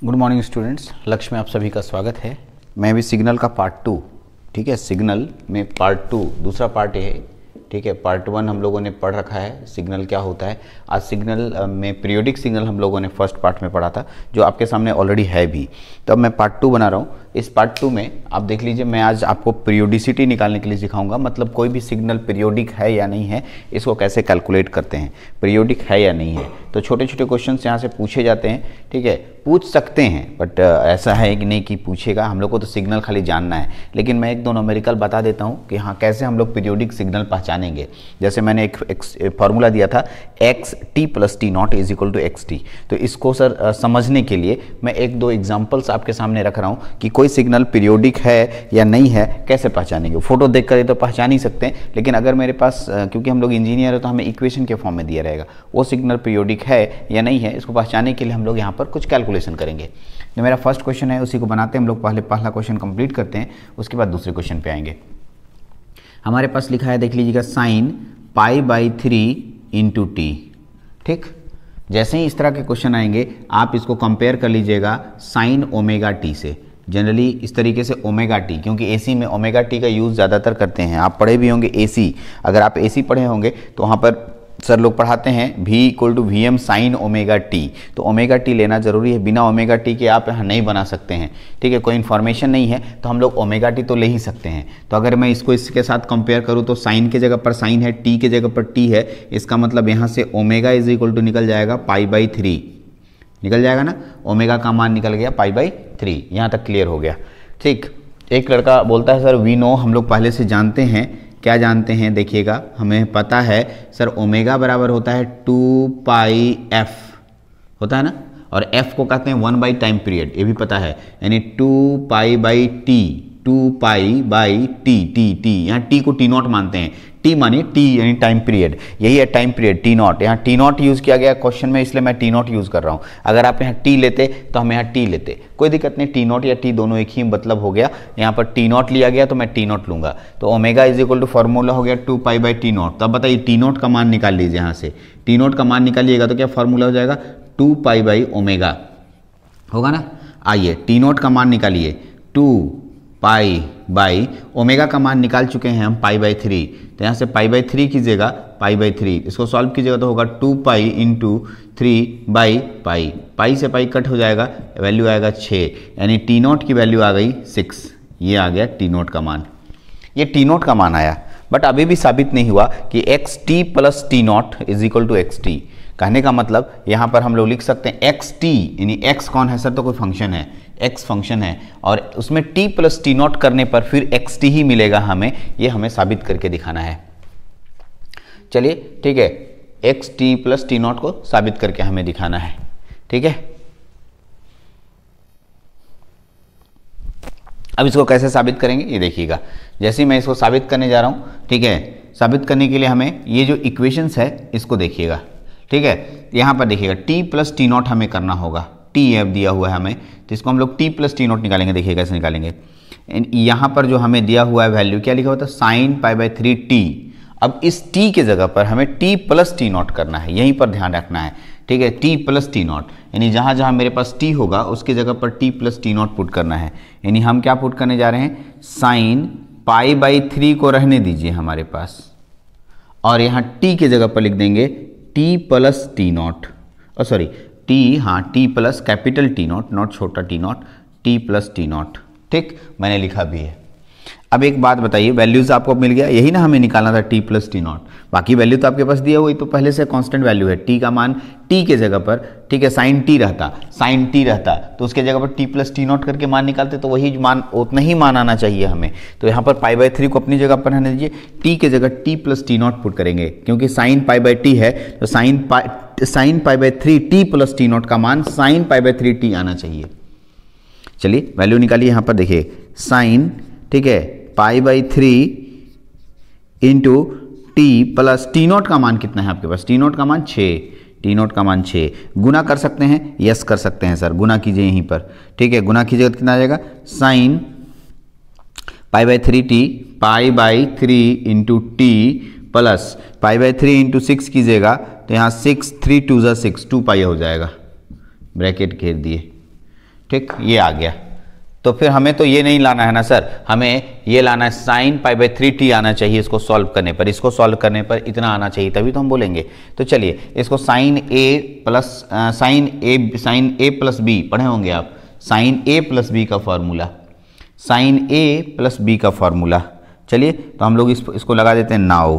Good morning students, लक्ष्य में आप सभी का स्वागत है। मैं अभी सिग्नल का पार्ट 2, ठीक है, सिग्नल में पार्ट 2 दूसरा पार्ट है, ठीक है। पार्ट 1 हम लोगों ने पढ़ रखा है, सिग्नल क्या होता है। आज सिग्नल में पीरियोडिक सिग्नल हम लोगों ने फर्स्ट पार्ट में पढ़ा था, जो आपके सामने ऑलरेडी है भी। तो अब मैं पार्ट 2 बना रहा हूँ। इस पार्ट 2 में आप देख लीजिए, मैं आज आपको पीरियोडिसिटी निकालने के लिए सिखाऊंगा, मतलब कोई भी सिग्नल पीरियोडिक है या नहीं है, इसको कैसे कैलकुलेट करते हैं, पीरियोडिक है या नहीं है। तो छोटे छोटे क्वेश्चन यहाँ से पूछे जाते हैं, ठीक है, पूछ सकते हैं, बट ऐसा है कि नहीं कि पूछेगा। हम लोग को तो सिग्नल खाली जानना है, लेकिन मैं एक दो न्यूमेरिकल बता देता हूँ कि हाँ कैसे हम लोग पीरियोडिक सिग्नल पहचानेंगे। जैसे मैंने एक फॉर्मूला दिया था, x t plus T nought is equal to x t. तो इसको सर समझने के लिए मैं एक दो एग्जाम्पल्स आपके सामने रख रहा हूँ कि कोई सिग्नल पीरियोडिक है या नहीं है, कैसे पहचानेंगे। फोटो देख कर तो पहचान ही सकते हैं, लेकिन अगर मेरे पास, क्योंकि हम लोग इंजीनियर है, तो हमें इक्वेशन के फॉर्म में दिया रहेगा वो सिग्नल पीरियोडिक है या नहीं है। इसको पहचानने के लिए हम लोग यहाँ पर कुछ कैलकुलेशन करेंगे। जो मेरा फर्स्ट क्वेश्चन है उसी को बनाते हैं हम लोग। पहला क्वेश्चन कंप्लीट करते हैं, उसके बाद दूसरे क्वेश्चन पे आएंगे। हमारे पास लिखा है, देख लीजिएगा, साइन π/3 इंटू टी। ठीक, जैसे ही इस तरह के क्वेश्चन आएंगे आप इसको कंपेयर कर लीजिएगा साइन ओमेगा टी से। जनरली इस तरीके से ओमेगा टी, क्योंकि एसी में ओमेगा टी का यूज़ ज़्यादातर करते हैं। आप पढ़े भी होंगे एसी, अगर आप एसी पढ़े होंगे तो वहाँ पर सर लोग पढ़ाते हैं V = VM sine omega T. तो ओमेगा टी लेना जरूरी है, बिना ओमेगा टी के आप यहाँ नहीं बना सकते हैं, ठीक है। कोई इन्फॉर्मेशन नहीं है तो हम लोग ओमेगा टी तो ले ही सकते हैं। तो अगर मैं इसको इसके साथ कंपेयर करूँ तो साइन के जगह पर साइन है, टी के जगह पर टी है, इसका मतलब यहाँ से ओमेगा इज इक्वल टू निकल जाएगा π/3, निकल जाएगा ना। ओमेगा का मान निकल गया π/3। यहाँ तक क्लियर हो गया, ठीक। एक लड़का बोलता है, सर वी नो, हम लोग पहले से जानते हैं। क्या जानते हैं, देखिएगा, हमें पता है सर ओमेगा बराबर होता है 2πf, होता है ना, और f को कहते हैं 1/टाइम पीरियड, ये भी पता है, यानी 2π/t, 2π/t, टी, यहाँ टी को टी नॉट मानते हैं। टी माने टी यानी टाइम पीरियड, यही है टाइम पीरियड, टी नॉट। यहाँ टी नॉट यूज़ किया गया क्वेश्चन में, इसलिए मैं टी नॉट यूज़ कर रहा हूँ। अगर आप यहाँ टी लेते तो हम यहाँ टी लेते, कोई दिक्कत नहीं। टी नॉट या टी दोनों एक ही मतलब हो गया। यहाँ पर टी नॉट लिया गया तो मैं टी नॉट लूँगा। तो omega is equal to formula हो गया 2π/t नॉट। तो अब बताइए टी नॉट का मान निकाल लीजिए। यहाँ से टी नॉट का मान निकालिएगा तो क्या फॉर्मूला हो जाएगा, 2π/ओमेगा होगा ना। आइए टी नॉट का मान निकालिए, 2π/ओमेगा का मान निकाल चुके हैं हम π/3। तो यहाँ से π/3 कीजिएगा, π/3 इसको सॉल्व कीजिएगा तो होगा 2π × 3/π। पाई से पाई कट हो जाएगा, वैल्यू आएगा 6, यानी टी नॉट की वैल्यू आ गई 6। ये आ गया टी नॉट का मान, ये टी नॉट का मान आया। बट अभी भी साबित नहीं हुआ कि x t plus T nought is equal to x t. कहने का मतलब यहाँ पर हम लोग लिख सकते हैं एक्स टी, यानी एक्स कौन है सर, तो कोई फंक्शन है, एक्स फंक्शन है, और उसमें टी प्लस टी नॉट करने पर फिर एक्स टी ही मिलेगा हमें। ये हमें साबित करके दिखाना है। चलिए ठीक है, x t plus T not को साबित करके हमें दिखाना है, ठीक है। अब इसको कैसे साबित करेंगे ये देखिएगा। जैसे ही मैं इसको साबित करने जा रहा हूँ, ठीक है, साबित करने के लिए हमें ये जो इक्वेशंस है इसको देखिएगा, ठीक है। यहाँ पर देखिएगा टी प्लस टी नॉट हमें करना होगा, टी एफ दिया हुआ है हमें, तो इसको हम लोग टी प्लस टी नॉट निकालेंगे। देखिए कैसे निकालेंगे। यहाँ पर जो हमें दिया हुआ है वैल्यू, क्या लिखा हुआ था, साइन π/3 टी। अब इस टी के जगह पर हमें टी प्लस टी नॉट करना है, यहीं पर ध्यान रखना है, ठीक है। टी प्लस टी नॉट, यानी जहाँ जहाँ मेरे पास टी होगा उसकी जगह पर T plus T naught put करना है। यानी हम क्या पुट करने जा रहे हैं, साइन π/3 को रहने दीजिए हमारे पास, और यहाँ टी के जगह पर लिख देंगे टी प्लस टी नॉट, और सॉरी टी, हाँ T plus capital T naught, naught छोटा T naught, T plus T naught, ठीक, मैंने लिखा भी है। अब एक बात बताइए, वैल्यूज आपको मिल गया, यही ना हमें निकालना था, टी प्लस टी नॉट। बाकी वैल्यू तो आपके पास दिया हुई, तो पहले से कांस्टेंट वैल्यू है। टी का मान टी के जगह पर, ठीक है, साइन टी रहता तो उसके जगह पर टी प्लस टी नॉट करके मान निकालते, तो वही मान, उतना ही मान आना चाहिए हमें। तो यहाँ पर π/3 को अपनी जगह पर रहने दीजिए, टी के जगह T plus T naught put करेंगे, क्योंकि साइन π/t है, तो sine π/3 T plus T naught का मान साइन π/3 टी आना चाहिए। चलिए वैल्यू निकालिए। यहाँ पर देखिए साइन, ठीक है, π/3 into T plus T naught का मान कितना है आपके पास, टी नॉट का मान 6, टी नॉट का मान 6। गुना कर सकते हैं, यस कर सकते हैं सर, गुना कीजिए यहीं पर, ठीक है। गुना कीजिएगा तो कितना आ जाएगा, sine π/3 T, π/3 into T plus π/3 into 6 कीजिएगा तो यहाँ 6 3 2 6, 2π हो जाएगा, ब्रैकेट घेर दिए, ठीक, ये आ गया। तो फिर हमें तो ये नहीं लाना है ना सर, हमें ये लाना है साइन पाई बाई 3t आना चाहिए इसको सॉल्व करने पर, इसको सॉल्व करने पर इतना आना चाहिए, तभी तो हम बोलेंगे। तो चलिए इसको साइन ए प्लस बी पढ़े होंगे आप, साइन ए प्लस बी का formula, sign a plus b का फॉर्मूला। चलिए तो हम लोग इसको लगा देते हैं नाउ।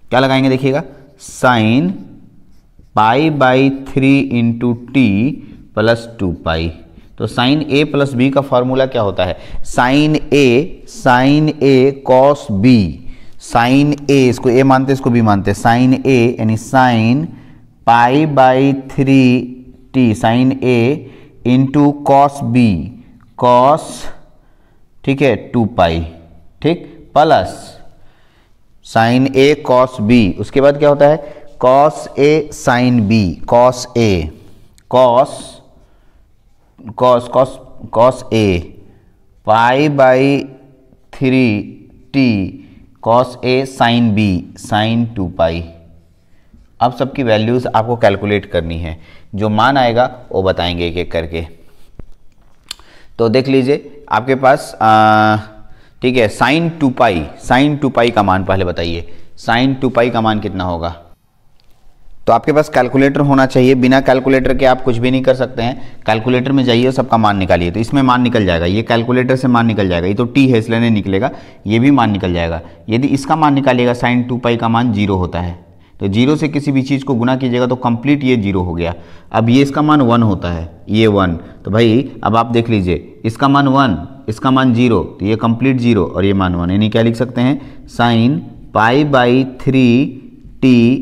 क्या लगाएंगे देखिएगा, sine pi by 3 into T plus 2 pi. तो साइन ए प्लस बी का फॉर्मूला क्या होता है, sine a cos b, sine a, इसको ए मानते इसको बी मानते, साइन ए यानी sine pi by 3t sine a into cos b, cos, ठीक है, 2 पाई, ठीक, plus sine a cos b, उसके बाद क्या होता है cos a sine b, cos a, cos A pi by 3t cos a sine b, sine 2 pi. अब सबकी वैल्यूज आपको कैलकुलेट करनी है, जो मान आएगा वो बताएंगे एक एक करके। तो देख लीजिए आपके पास ठीक है, साइन 2 पाई का मान पहले बताइए, साइन 2 पाई का मान कितना होगा। तो आपके पास कैलकुलेटर होना चाहिए, बिना कैलकुलेटर के आप कुछ भी नहीं कर सकते हैं। कैलकुलेटर में जाइए, सबका मान निकालिए, तो इसमें मान निकल जाएगा, ये कैलकुलेटर से मान निकल जाएगा, ये तो t है इसलिए नहीं निकलेगा, ये भी मान निकल जाएगा। यदि इसका मान निकालिएगा, साइन 2 पाई का मान 0 होता है, तो 0 से किसी भी चीज़ को गुना कीजिएगा तो कंप्लीट ये 0 हो गया। अब ये इसका मान 1 होता है, ये 1, तो भाई अब आप देख लीजिए, इसका मान 1, इसका मान 0, तो ये कंप्लीट 0 और ये मान 1, यानी क्या लिख सकते हैं, sine pi by 3t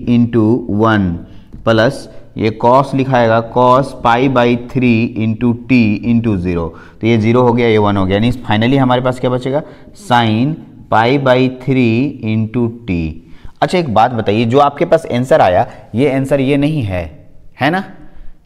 into 1 plus ये कॉस लिखाएगा, cos pi by 3 into T into 0, तो ये 0 हो गया, ये 1 हो गया, यानी फाइनली हमारे पास क्या बचेगा, sign pi by 3 into T. अच्छा एक बात बताइए, जो आपके पास आंसर आया, ये आंसर ये नहीं है ना,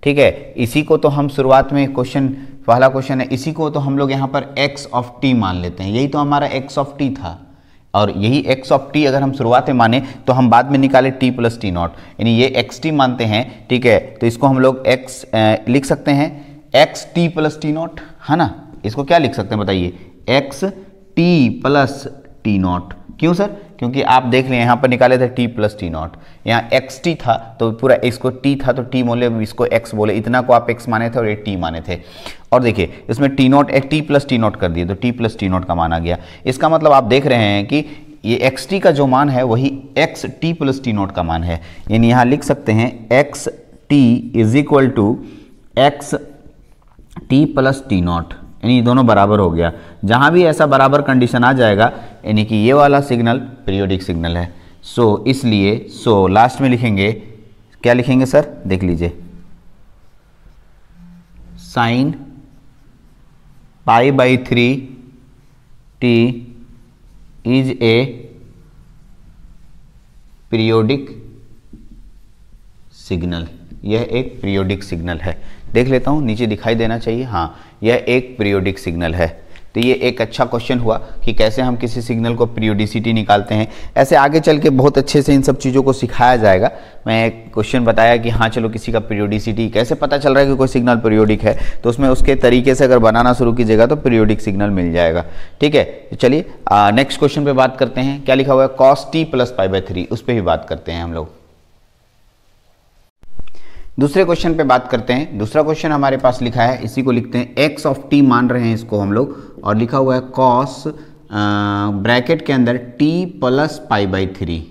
ठीक है, इसी को तो हम शुरुआत में क्वेश्चन, पहला क्वेश्चन है, इसी को तो हम लोग यहाँ पर x ऑफ t मान लेते हैं, यही तो हमारा x ऑफ t था, और यही x ऑफ t अगर हम शुरुआत में माने तो हम बाद में निकाले t प्लस टी नॉट, यानी ये xt मानते हैं, ठीक है, तो इसको हम लोग x लिख सकते हैं x t प्लस टी नॉट, है ना, इसको क्या लिख सकते हैं बताइए, x t प्लस टी नॉट। क्यों सर, क्योंकि आप देख रहे हैं यहाँ पर निकाले थे t प्लस टी नॉट, यहाँ xt था तो पूरा इसको t था तो t बोले, इसको x बोले, इतना को आप x माने थे और ये t माने थे, और देखिए इसमें t नॉट एक t प्लस टी नॉट कर दिए तो t प्लस टी नॉट का मान आ गया। इसका मतलब आप देख रहे हैं कि ये xt का जो मान है वही x t प्लस टी नॉट का मान है, यानी यहाँ लिख सकते हैं x t is equal to x t प्लस टी नॉट, यानी दोनों बराबर हो गया। जहाँ भी ऐसा बराबर कंडीशन आ जाएगा यानी कि ये वाला सिग्नल पीरियोडिक सिग्नल है। इसलिए लास्ट में लिखेंगे, क्या लिखेंगे सर, देख लीजिए, sign pi by 3t is a periodic signal, यह एक पीरियोडिक सिग्नल है। देख लेता हूँ, नीचे दिखाई देना चाहिए, हाँ यह एक पीरियोडिक सिग्नल है। तो ये एक अच्छा क्वेश्चन हुआ कि कैसे हम किसी सिग्नल को पीरियोडिसिटी निकालते हैं। ऐसे आगे चल के बहुत अच्छे से इन सब चीज़ों को सिखाया जाएगा। मैं एक क्वेश्चन बताया कि हाँ चलो किसी का पीरियोडिसिटी कैसे पता चल रहा है कि कोई सिग्नल पीरियोडिक है, तो उसमें उसके तरीके से अगर बनाना शुरू कीजिएगा तो पीरियोडिक सिग्नल मिल जाएगा। ठीक है, तो चलिए नेक्स्ट क्वेश्चन पे बात करते हैं। क्या लिखा हुआ है, cos T plus pi by 3, उस पर भी बात करते हैं हम लोग। दूसरे क्वेश्चन पे बात करते हैं। दूसरा क्वेश्चन हमारे पास लिखा है, इसी को लिखते हैं x ऑफ t मान रहे हैं इसको हम लोग, और लिखा हुआ है cos ब्रैकेट के अंदर t प्लस पाई बाई 3।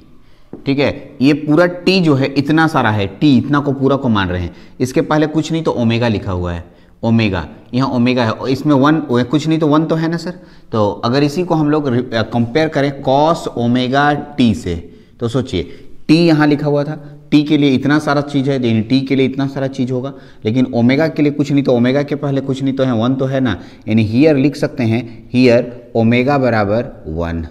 ठीक है, ये पूरा t जो है इतना सारा है, t इतना को पूरा को मान रहे हैं। इसके पहले कुछ नहीं तो ओमेगा लिखा हुआ है, ओमेगा, यहाँ ओमेगा है, इसमें 1 कुछ नहीं तो 1 तो है ना सर। तो अगर इसी को हम लोग कंपेयर करें cos ओमेगा t से, तो सोचिए t यहाँ लिखा हुआ था, t के लिए इतना सारा चीज़ है, यानी t के लिए इतना सारा चीज़ होगा, लेकिन ओमेगा के लिए कुछ नहीं तो ओमेगा के पहले कुछ नहीं तो है 1 तो है ना, यानी हियर लिख सकते हैं, हियर ओमेगा बराबर 1।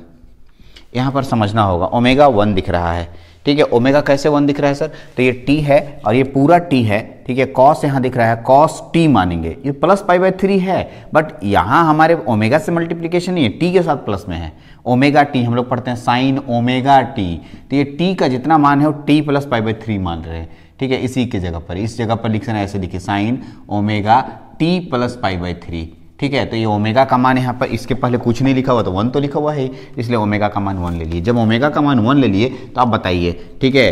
यहाँ पर समझना होगा, ओमेगा 1 दिख रहा है। ठीक है, ओमेगा कैसे 1 दिख रहा है सर, तो ये t है और ये पूरा t है। ठीक है, कॉस यहाँ दिख रहा है, कॉस t मानेंगे, ये प्लस पाई बाई 3 है, बट यहाँ हमारे ओमेगा से मल्टीप्लीकेशन नहीं है, t के साथ प्लस में है। ओमेगा टी हम लोग पढ़ते हैं साइन ओमेगा टी, तो ये t का जितना मान है वो t प्लस पाई बाई 3 मान रहे हैं। ठीक है, इसी के जगह पर, इस जगह पर लिखना है, ऐसे लिखिए sine omega T plus pi by 3, ठीक है। तो ये ओमेगा का मान यहाँ पर इसके पहले कुछ नहीं लिखा हुआ, तो 1 तो लिखा हुआ है, इसलिए ओमेगा का मान 1 ले लिए। जब ओमेगा का मान 1 ले लिए तो आप बताइए, ठीक है,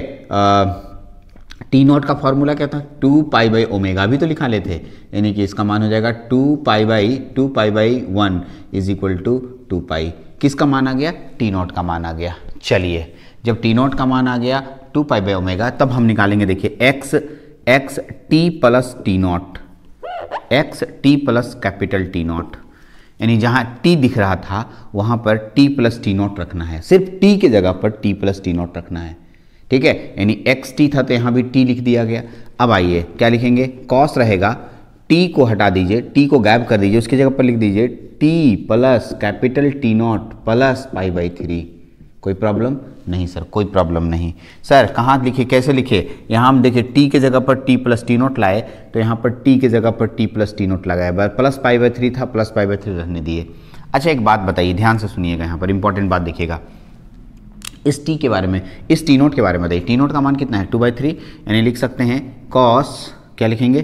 टी नॉट का फॉर्मूला क्या था, 2 पाई बाई ओमेगा भी तो लिखा लेते, यानी कि इसका मान हो जाएगा 2 pi by 1 is equal to 2 pi. किसका मान आ गया, टी नॉट का मान आ गया। चलिए, जब टी नॉट का मान आ गया 2 पाई बाई ओमेगा, तब हम निकालेंगे, देखिए x t plus T not, x t plus capital T nought, यानी जहाँ टी दिख रहा था वहाँ पर टी प्लस टी नॉट रखना है, सिर्फ टी की जगह पर टी प्लस टी नॉट रखना है, ठीक है। यानी एक्स टी था तो यहाँ भी टी लिख दिया गया। अब आइए क्या लिखेंगे, कॉस रहेगा, टी को हटा दीजिए, टी को गायब कर दीजिए, उसकी जगह पर लिख दीजिए T plus capital T not plus pi by 3। कोई प्रॉब्लम नहीं सर, कोई प्रॉब्लम नहीं सर। कहाँ लिखे, कैसे लिखे, यहाँ हम देखिए टी के जगह पर टी प्लस टी नोट लाए, तो यहाँ पर टी के जगह पर टी प्लस टी नोट लगाया, प्लस पाई बाई 3 था, प्लस पाई बाई 3 रहने दिए। अच्छा, एक बात बताइए, ध्यान से सुनिएगा, यहाँ पर इंपॉर्टेंट बात देखिएगा, इस टी के बारे में, इस टी नोट के बारे में बताइए। टी नोट का मान कितना है, 2/3, यानी लिख सकते हैं कॉस, क्या लिखेंगे,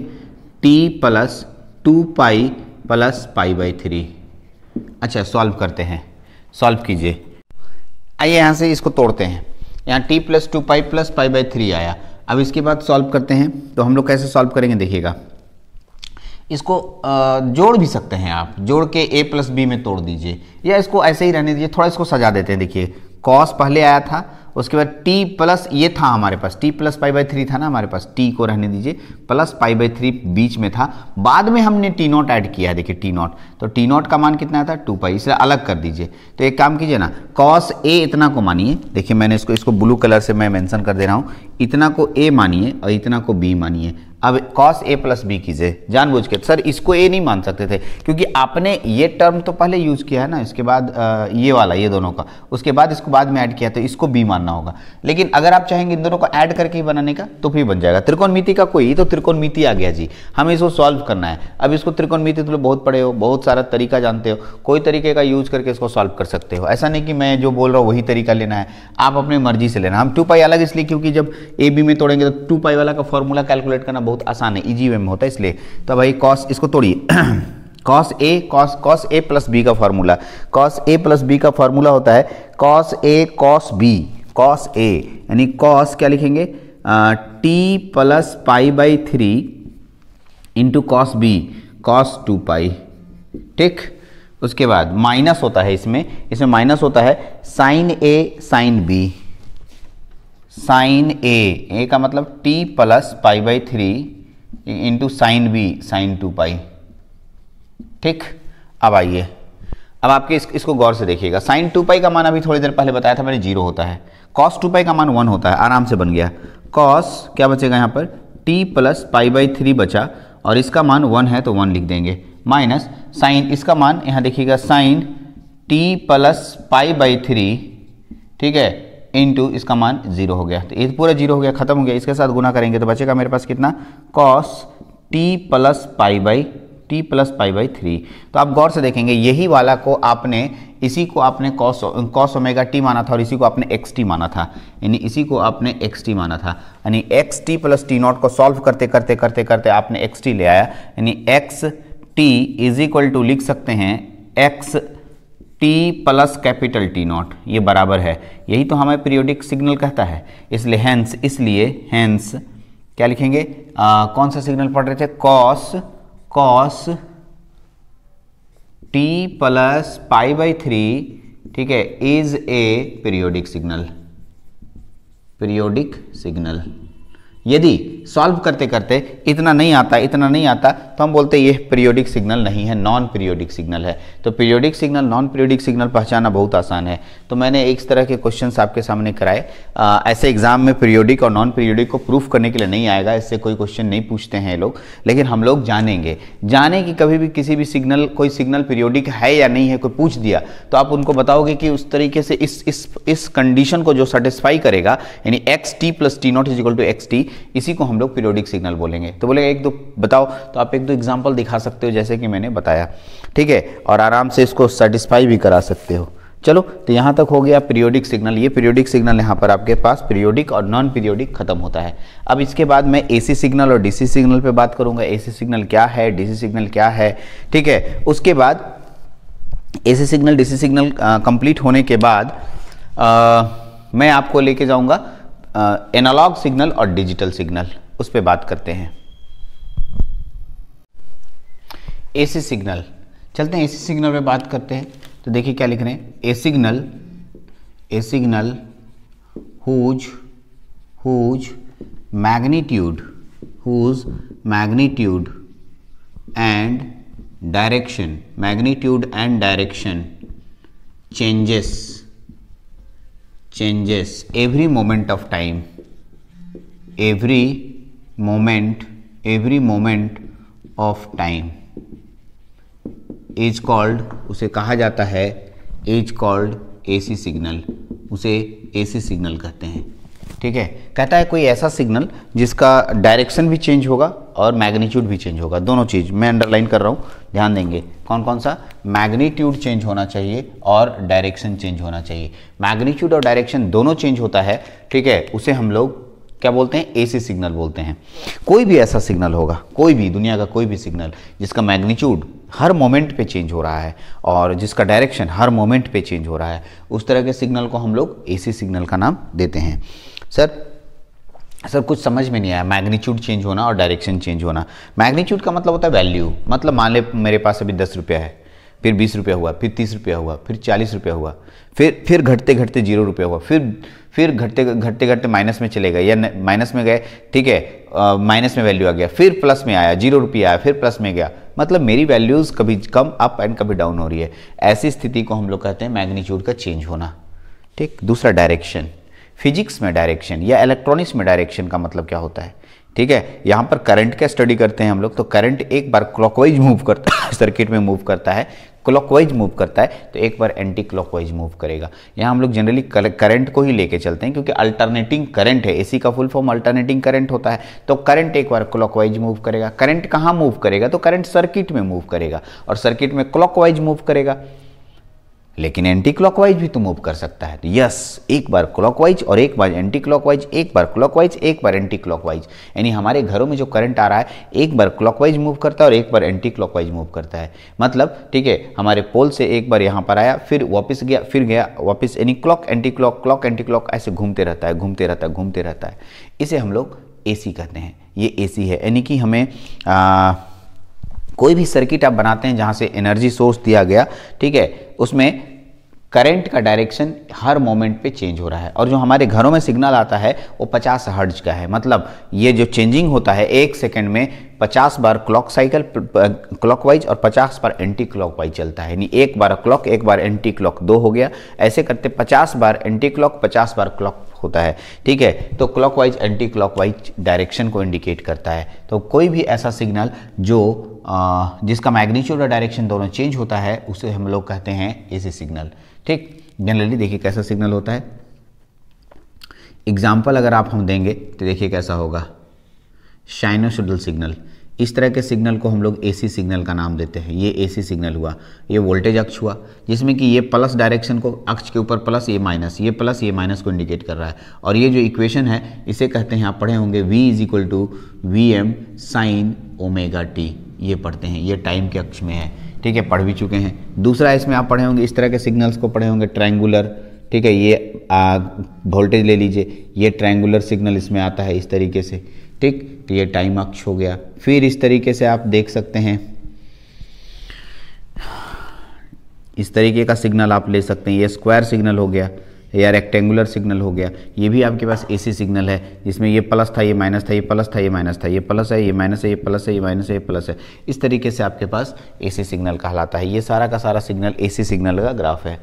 t plus 2 pi plus pi by 3। अच्छा, सॉल्व करते हैं, सॉल्व कीजिए। आइए यहाँ से इसको तोड़ते हैं, यहाँ t plus 2 pi plus pi by 3 आया। अब इसके बाद सॉल्व करते हैं, तो हम लोग कैसे सॉल्व करेंगे देखिएगा, इसको जोड़ भी सकते हैं आप, जोड़ के a प्लस बी में तोड़ दीजिए, या इसको ऐसे ही रहने दीजिए, थोड़ा इसको सजा देते हैं। देखिए कॉस पहले आया था, उसके बाद t प्लस, ये था हमारे पास t प्लस पाई बाई 3 था ना हमारे पास, t को रहने दीजिए, प्लस पाई बाई 3 बीच में था, बाद में हमने t नॉट ऐड किया है। देखिए t नॉट, तो t नॉट का मान कितना था, 2 पाई, इसलिए अलग कर दीजिए। तो एक काम कीजिए ना, कॉस a इतना को मानिए, देखिए मैंने इसको ब्लू कलर से मैं मेंशन कर दे रहा हूँ, इतना को a मानिए और इतना को b मानिए। अब कॉस a प्लस बी कीजिए जानबूझ के। सर इसको a नहीं मान सकते थे, क्योंकि आपने ये टर्म तो पहले यूज किया है ना, इसके बाद ये वाला, ये दोनों का, उसके बाद इसको बाद में ऐड किया, तो इसको b मानना होगा। लेकिन अगर आप चाहेंगे इन दोनों को ऐड करके ही बनाने का, तो फिर बन जाएगा त्रिकोणमिति का कोई, तो त्रिकोणमिति आ गया जी, हमें इसको सॉल्व करना है। अब इसको त्रिकोणमिति तो बहुत पढ़े हो, बहुत सारा तरीका जानते हो, कोई तरीके का यूज करके इसको सॉल्व कर सकते हो। ऐसा नहीं कि मैं जो बोल रहा हूँ वही तरीका लेना है, आप अपनी मर्जी से लेना। हम 2 पाई अलग इसलिए क्योंकि जब ए बी में तोड़ेंगे तो 2 पाई वाला का फॉर्मूला कैलकुलेट करना बहुत आसान है, इजी वे में होता है, इसलिए। तो भाई कॉस, इसको तोड़िए, कॉस ए प्लस बी का formula, cos a plus b का फॉर्मूला होता है cos a cos b, cos a यानी कॉस क्या लिखेंगे, t plus pi by 3 into cos b, cos 2 pi, ठीक। उसके बाद माइनस होता है, इसमें माइनस होता है sine a sine b, sine a का मतलब t plus pi by 3 into sine b, sine 2 pi, ठीक। अब आइए, अब आपके इसको गौर से देखिएगा, साइन 2 पाई का मान अभी थोड़ी देर पहले बताया था मैंने, 0 होता है। कॉस 2 पाई का मान 1 होता है, आराम से बन गया। कॉस क्या बचेगा यहाँ पर, टी प्लस पाई बाई 3 बचा, और इसका मान 1 है तो 1 लिख देंगे, माइनस साइन, इसका मान यहाँ देखिएगा sine t plus pi by 3, ठीक है, इंटू इसका मान 0 हो गया, तो ये पूरा 0 हो गया, खत्म हो गया। इसके साथ गुना करेंगे तो बचेगा मेरे पास कितना, cos T plus pi by 3। तो आप गौर से देखेंगे, यही वाला को आपने, इसी को आपने कॉस ओमेगा टी माना था, और इसी को आपने एक्स टी माना था, यानी इसी को आपने एक्स टी माना था, यानी x t plus T not को सॉल्व करते करते करते करते आपने एक्स टी ले आया, यानी x t is equal to लिख सकते हैं x t plus capital T nought, ये बराबर है, यही तो हमें पीरियोडिक सिग्नल कहता है। इसलिए हेंस क्या लिखेंगे, कौन सा सिग्नल पढ़ रहे थे, cos T plus pi by 3, ठीक है, इज ए पीरियोडिक सिग्नल। यदि सॉल्व करते करते इतना नहीं आता तो हम बोलते हैं ये पीरियोडिक सिग्नल नहीं है, नॉन पीरियोडिक सिग्नल है। तो periodic signal, non periodic signal पहचानना बहुत आसान है। तो मैंने इस तरह के क्वेश्चंस आपके सामने कराए। ऐसे एग्जाम में पीरियोडिक और नॉन पीरियोडिक को प्रूफ करने के लिए नहीं आएगा, इससे कोई क्वेश्चन नहीं पूछते हैं लोग, लेकिन हम लोग जाने कि कभी भी किसी भी सिग्नल, कोई सिग्नल पीरियोडिक है या नहीं है, कोई पूछ दिया तो आप उनको बताओगे कि उस तरीके से इस कंडीशन को जो सेटिस्फाई करेगा, यानी x t plus T nought is equal to x t, इसी को हम लोग पीरियोडिक सिग्नल बोलेंगे। तो बोलेगा एक दो बताओ, तो आप एक दो एग्जांपल दिखा सकते हो जैसे कि मैंने बताया, ठीक है, और आराम से इसको सेटिस्फाई भी करा सकते हो, चलो, तो यहाँ तक हो गया पीरियोडिक सिग्नल। ये पीरियोडिक सिग्नल यहाँ पर आपके पास पीरियोडिक और नॉन पीरियोडिक खत्म होता है। अब इसके बाद मैं एसी सिग्नल और डीसी सिग्नल पे बात करूँगा। एसी सिग्नल क्या है, डीसी सिग्नल क्या है, ठीक है। उसके बाद AC signal DC signal complete होने के बाद मैं आपको लेके जाऊँगा एनालॉग सिग्नल और डिजिटल सिग्नल, उस पर बात करते हैं। एसी सिग्नल, चलते हैं एसी सिग्नल पे बात करते हैं। तो देखिए क्या लिख रहे हैं, a signal whose magnitude and direction changes every moment of time, every moment of time is called, उसे कहा जाता है is called AC सिग्नल, उसे AC सिग्नल कहते हैं, ठीक है। कहता है कोई ऐसा सिग्नल जिसका डायरेक्शन भी चेंज होगा और मैग्नीट्यूड भी चेंज होगा, दोनों चीज़ मैं अंडरलाइन कर रहा हूँ, ध्यान देंगे। कौन कौन सा, मैग्नीट्यूड चेंज होना चाहिए और डायरेक्शन चेंज होना चाहिए। मैग्नीट्यूड और डायरेक्शन दोनों चेंज होता है, ठीक है, उसे हम लोग क्या बोलते हैं, एसी सिग्नल बोलते हैं। कोई भी ऐसा सिग्नल होगा, कोई भी दुनिया का कोई भी सिग्नल जिसका मैग्नीट्यूड हर मोमेंट पे चेंज हो रहा है और जिसका डायरेक्शन हर मोमेंट पे चेंज हो रहा है, उस तरह के सिग्नल को हम लोग एसी सिग्नल का नाम देते हैं। सर कुछ समझ में नहीं आया, मैग्नीट्यूड चेंज होना और डायरेक्शन चेंज होना। मैग्नीट्यूड का मतलब होता है वैल्यू, मतलब मान ले मेरे पास अभी 10 रुपया है, फिर 20 रुपया हुआ, फिर 30 रुपया हुआ, फिर 40 रुपया हुआ, फिर घटते घटते 0 रुपया हुआ, फिर घटते माइनस में चले गए या माइनस में गए, ठीक है, माइनस में वैल्यू आ गया, फिर प्लस में आया, 0 रुपया आया, फिर प्लस में गया, मतलब मेरी वैल्यूज़ कभी कम अप एंड कभी डाउन हो रही है। ऐसी स्थिति को हम लोग कहते हैं मैग्नीट्यूड का चेंज होना, ठीक। दूसरा डायरेक्शन, फिजिक्स में डायरेक्शन या इलेक्ट्रॉनिक्स में डायरेक्शन का मतलब क्या होता है, ठीक है। यहाँ पर करंट का स्टडी करते हैं हम लोग, तो करंट एक बार क्लॉकवाइज मूव करता है, सर्किट में मूव करता है, क्लॉकवाइज मूव करता है, तो एक बार एंटी क्लॉकवाइज मूव करेगा। यहाँ हम लोग जनरली करंट को ही लेके चलते हैं क्योंकि अल्टरनेटिंग करंट है, एसी का फुल फॉर्म अल्टरनेटिंग करंट होता है। तो करंट एक बार क्लॉकवाइज मूव करेगा। करंट कहाँ मूव करेगा, तो करंट सर्किट में मूव करेगा और सर्किट में क्लॉकवाइज मूव करेगा, लेकिन एंटी क्लॉकवाइज भी तो मूव कर सकता है। तो यस, एक बार क्लॉकवाइज और एक बार एंटी क्लॉकवाइज, एक बार क्लॉकवाइज एक बार एंटी क्लॉकवाइज, यानी हमारे घरों में जो करंट आ रहा है एक बार क्लॉकवाइज मूव करता है और एक बार एंटी क्लॉकवाइज मूव करता है। मतलब ठीक है, हमारे पोल से एक बार यहाँ पर आया, फिर वापस गया, फिर गया वापस, यानी clock anti clock, clock anti clock, ऐसे घूमते रहता है, घूमते रहता है, घूमते रहता है। इसे हम लोग एसी कहते हैं। ये एसी है, यानी कि हमें कोई भी सर्किट आप बनाते हैं जहाँ से एनर्जी सोर्स दिया गया, ठीक है, उसमें करंट का डायरेक्शन हर मोमेंट पे चेंज हो रहा है। और जो हमारे घरों में सिग्नल आता है वो 50 हर्ट्ज का है, मतलब ये जो चेंजिंग होता है एक सेकंड में 50 बार क्लॉक साइकिल क्लॉकवाइज और 50 बार एंटी क्लॉकवाइज चलता है, यानी एक बार क्लॉक एक बार एंटी क्लॉक, 2 हो गया। ऐसे करते 50 बार एंटी क्लॉक 50 बार क्लॉक होता है, ठीक है। तो क्लॉकवाइज एंटी क्लॉकवाइज डायरेक्शन को इंडिकेट करता है। तो कोई भी ऐसा सिग्नल जो जिसका मैग्नीट्यूड और डायरेक्शन दोनों चेंज होता है उसे हम लोग कहते हैं एसी सिग्नल, ठीक। जनरली देखिए कैसा सिग्नल होता है, एग्जाम्पल अगर आप हम देंगे तो देखिए कैसा होगा, साइनोसॉइडल सिग्नल। इस तरह के सिग्नल को हम लोग एसी सिग्नल का नाम देते हैं। ये एसी सिग्नल हुआ, ये वोल्टेज अक्ष हुआ, जिसमें कि ये प्लस डायरेक्शन को, अक्ष के ऊपर प्लस, ये माइनस, ये प्लस ये माइनस को इंडिकेट कर रहा है। और ये जो इक्वेशन है इसे कहते हैं, आप पढ़े होंगे, V = Vm sin ωt, ये पढ़ते हैं, ये टाइम के अक्ष में है, ठीक है, पढ़ भी चुके हैं। दूसरा इसमें आप पढ़े होंगे, इस तरह के सिग्नल्स को पढ़े होंगे, ट्रायंगुलर, ठीक है, ये वोल्टेज ले लीजिए, ये ट्रायंगुलर सिग्नल इसमें आता है इस तरीके से, ठीक। तो ये टाइम अक्ष हो गया। फिर इस तरीके से आप देख सकते हैं, इस तरीके का सिग्नल आप ले सकते हैं, ये स्क्वायर सिग्नल हो गया या रेक्टेंगुलर सिग्नल हो गया। ये भी आपके पास एसी सिग्नल है, जिसमें ये प्लस था, ये माइनस था, ये प्लस था, ये माइनस था, ये प्लस है, ये माइनस है, ये प्लस है, ये माइनस है, ये प्लस है। इस तरीके से आपके पास एसी सिग्नल कहलाता है। ये सारा का सारा सिग्नल एसी सिग्नल का ग्राफ है।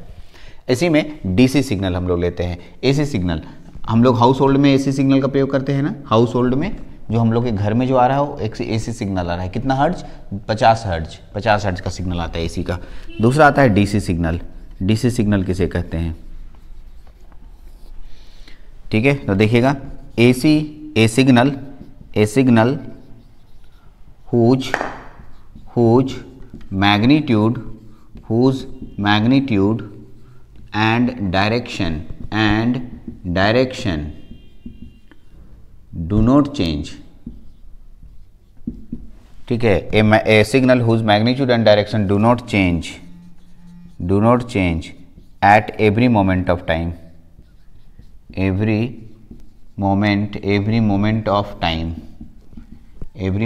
इसी में डीसी सिग्नल हम लोग लेते हैं। एसी सिग्नल हम लोग हाउस होल्ड में एसी सिग्नल का प्रयोग करते हैं ना, हाउस होल्ड में जो हम लोग के घर में जो आ रहा है वो एक एसी सिग्नल आ रहा है, कितना हर्ट्ज, 50 हर्ट्ज, 50 हर्ट्ज का सिग्नल आता है एसी का। दूसरा आता है डीसी सिग्नल। डीसी सिग्नल किसे कहते हैं, ठीक है। तो देखिएगा, a signal whose magnitude and direction do not change, ठीक है, a signal whose magnitude and direction do not change at every moment of time, every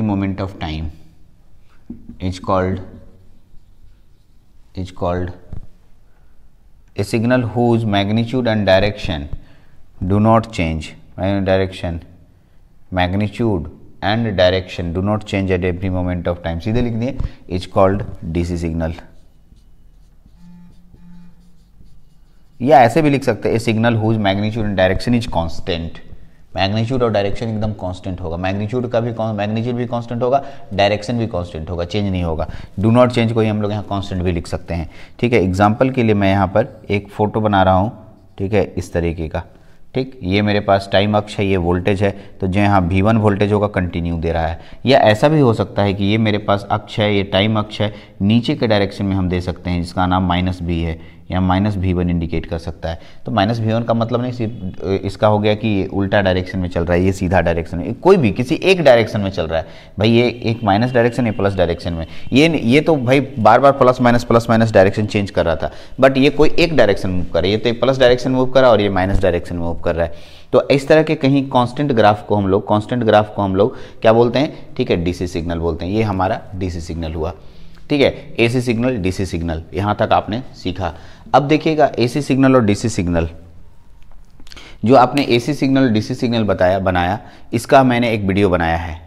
moment of time is called a signal whose magnitude and direction do not change, magnitude and direction do not change at every moment of time, सीधे लिख दिए, is called DC signal। या ऐसे भी लिख सकते हैं, a signal whose magnitude and direction is constant, magnitude और डायरेक्शन एकदम कांस्टेंट होगा, मैग्नीट्यूड भी कांस्टेंट होगा, डायरेक्शन भी कांस्टेंट होगा, चेंज नहीं होगा। डू नॉट चेंज को ही हम लोग यहाँ कांस्टेंट भी लिख सकते हैं, ठीक है। एग्जांपल के लिए मैं यहाँ पर एक फोटो बना रहा हूँ, ठीक है, इस तरीके का, ठीक, ये मेरे पास टाइम अक्ष है, ये वोल्टेज है, तो जो यहाँ V1 वोल्टेज होगा कंटिन्यू दे रहा है। या ऐसा भी हो सकता है कि ये मेरे पास अक्ष है, ये टाइम अक्ष है, नीचे के डायरेक्शन में हम दे सकते हैं जिसका नाम -B है, या -V1 इंडिकेट कर सकता है। तो -V1 का मतलब नहीं सिर्फ इसका हो गया कि ये उल्टा डायरेक्शन में चल रहा है, ये सीधा डायरेक्शन में, कोई भी किसी एक डायरेक्शन में चल रहा है भाई, ये एक माइनस डायरेक्शन, ये प्लस डायरेक्शन में, ये तो भाई बार बार प्लस माइनस डायरेक्शन चेंज कर रहा था, बट ये कोई एक डायरेक्शन मूव कर रहा है, ये तो एक प्लस डायरेक्शन मूव कर रहा है और ये माइनस डायरेक्शन मूव कर रहा है। तो इस तरह के कहीं कांस्टेंट ग्राफ को हम लोग क्या बोलते हैं, ठीक है, डीसी सिग्नल बोलते हैं। ये हमारा डीसी सिग्नल हुआ, ठीक है, एसी सिग्नल, डीसी सिग्नल, यहां तक आपने सीखा। अब देखिएगा एसी सिग्नल और डीसी सिग्नल, जो आपने एसी सिग्नल डीसी सिग्नल बनाया, इसका मैंने एक वीडियो बनाया है,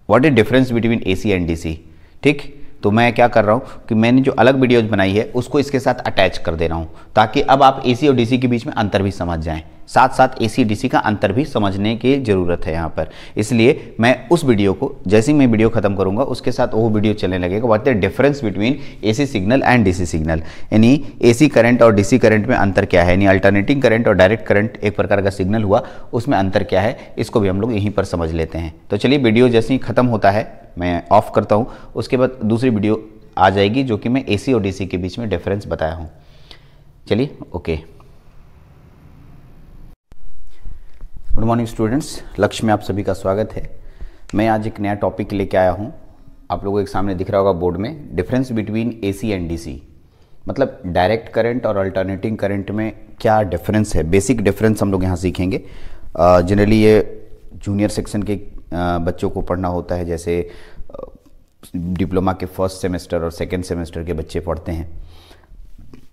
what is difference between AC and DC, ठीक। तो मैं क्या कर रहा हूँ कि मैंने जो अलग वीडियोज बनाई है उसको इसके साथ अटैच कर दे रहा हूँ, ताकि अब आप एसी और डीसी के बीच में अंतर भी समझ जाएं, साथ साथ एसी डीसी का अंतर भी समझने की ज़रूरत है यहाँ पर। इसलिए मैं उस वीडियो को, जैसे ही मैं वीडियो खत्म करूँगा उसके साथ वो वीडियो चलने लगेगा, what the difference between AC signal and DC signal, यानी एसी करंट और डीसी करंट में अंतर क्या है, यानी अल्टरनेटिंग करंट और डायरेक्ट करंट एक प्रकार का सिग्नल हुआ, उसमें अंतर क्या है, इसको भी हम लोग यहीं पर समझ लेते हैं। तो चलिए वीडियो जैसे ही खत्म होता है मैं ऑफ करता हूँ, उसके बाद दूसरी वीडियो आ जाएगी जो कि मैं एसी और डीसी के बीच में डिफरेंस बताया हूँ। चलिए, ओके। गुड मॉर्निंग स्टूडेंट्स, लक्ष्य में आप सभी का स्वागत है। मैं आज एक नया टॉपिक लेके आया हूँ, आप लोगों के सामने दिख रहा होगा बोर्ड में, difference between AC and DC, मतलब डायरेक्ट करंट और अल्टरनेटिंग करंट में क्या डिफरेंस है, बेसिक डिफरेंस हम लोग यहाँ सीखेंगे। जनरली ये जूनियर सेक्शन के बच्चों को पढ़ना होता है, जैसे डिप्लोमा के फर्स्ट सेमेस्टर और सेकेंड सेमेस्टर के बच्चे पढ़ते हैं।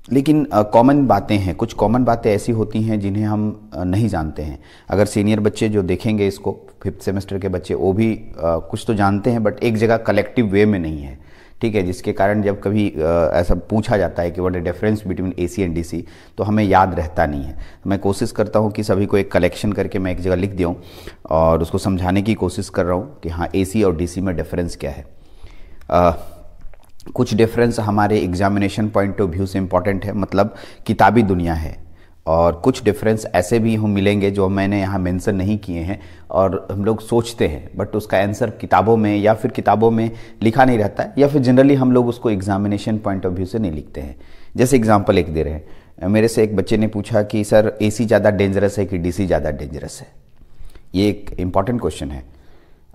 लेकिन कॉमन बातें हैं, कुछ कॉमन बातें ऐसी होती हैं जिन्हें हम नहीं जानते हैं। अगर सीनियर बच्चे जो देखेंगे इसको, फिफ्थ सेमेस्टर के बच्चे, वो भी कुछ तो जानते हैं, बट एक जगह कलेक्टिव वे में नहीं है, ठीक है, जिसके कारण जब कभी ऐसा पूछा जाता है कि what is difference between AC and DC, तो हमें याद रहता नहीं है। मैं कोशिश करता हूँ कि सभी को एक कलेक्शन करके मैं एक जगह लिख दूँ और उसको समझाने की कोशिश कर रहा हूँ कि हाँ एसी और डीसी में डिफरेंस क्या है। कुछ डिफरेंस हमारे एग्जामिनेशन पॉइंट ऑफ व्यू से इम्पॉर्टेंट है, मतलब किताबी दुनिया है, और कुछ डिफरेंस ऐसे भी हम मिलेंगे जो मैंने यहाँ मेंशन नहीं किए हैं और हम लोग सोचते हैं, बट उसका आंसर किताबों में या फिर किताबों में लिखा नहीं रहता है, या फिर जनरली हम लोग उसको एग्जामिनेशन पॉइंट ऑफ व्यू से नहीं लिखते हैं। जैसे एग्जाम्पल एक दे रहे हैं, मेरे से एक बच्चे ने पूछा कि सर एसी ज़्यादा डेंजरस है कि डीसी ज़्यादा डेंजरस है। ये एक इम्पॉर्टेंट क्वेश्चन है,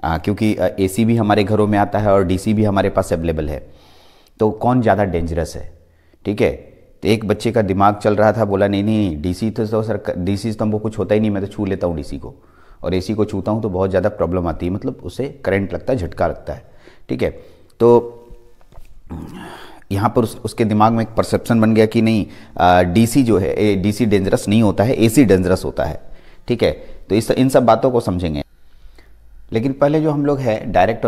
क्योंकि एसी भी हमारे घरों में आता है और डीसी भी हमारे पास अवेलेबल है, तो कौन ज़्यादा डेंजरस है, ठीक है। तो एक बच्चे का दिमाग चल रहा था, बोला नहीं डीसी तो सर, डीसी तो हमको कुछ होता ही नहीं, मैं तो छू लेता हूँ डीसी को, और एसी को छूता हूँ तो बहुत ज़्यादा प्रॉब्लम आती है, मतलब उसे करंट लगता है, झटका लगता है, ठीक है। तो यहाँ पर उसके दिमाग में एक परसेप्शन बन गया कि नहीं डीसी जो है, डीसी डेंजरस नहीं होता है, एसी डेंजरस होता है, ठीक है। तो इन सब बातों को समझेंगे। लेकिन पहले जो हम लोग है डायरेक्ट